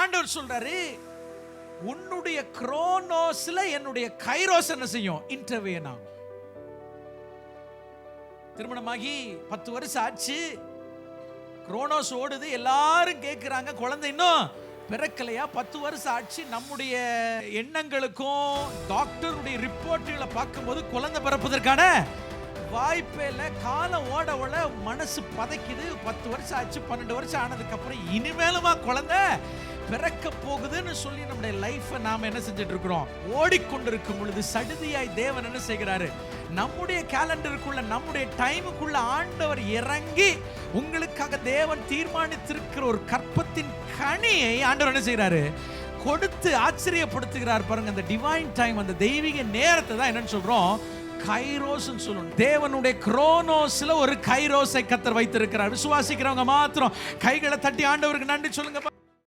ஆண்டவர் சொல்றாரு, உன்னுடைய குரோனோஸ்ல என்னுடைய கைரோஸ் என்ன செய்யும்? இன்டர்வீன் ஆகும். திருமணமாகி 10 வருஷம் ஆச்சு, குரோனோஸ் ஓடுது, எல்லாரும் கேட்கிறாங்க, குழந்தை இன்னும் பிறக்கலையா? 10 வருஷம் ஆச்சு. நம்முடைய எண்ணங்களுக்கும் டாக்டருடைய ரிப்போர்ட்டுகளை பார்க்கும்போது குழந்தை பிறப்பதற்கான வாய்ப்பே இல்லை. காலம் ஓட ஓட மனசு பதைக்குது. 10 வருஷம் ஆச்சு, 12 வருஷம் ஆனதுக்கு அப்புறம் இனிமேலுமா குழந்தை பிறக்க போகுதுன்னு சொல்லி நம்முடைய லைஃபை நாம என்ன செஞ்சுட்டு இருக்கிறோம்? ஓடிக்கொண்டிருக்கும் பொழுது சடுதியாய் தேவன் என்ன செய்கிறாரு? நம்முடைய கேலண்டருக்குள்ள, நம்முடைய டைமுக்குள்ள ஆண்டவர் இறங்கி உங்களுக்காக தேவன் தீர்மானித்திருக்கிற ஒரு கற்பத்தின் கனியை ஆண்டவர் என்ன செய்கிறாரு? கொடுத்து ஆச்சரியப்படுத்துகிறார். பாருங்க, அந்த டிவைன் டைம், அந்த தெய்வீக நேரத்தை தான் என்னன்னு சொல்றோம்? கைரோஸ்னு சொல்லணும். தேவனுடைய குரோனோஸ்ல ஒரு கைரோஸை கர்த்தர் வைத்திருக்கிறார். விசுவாசிக்கிறவங்க மாத்திரம் கைகளை தட்டி ஆண்டவருக்கு நன்றி சொல்லுங்க.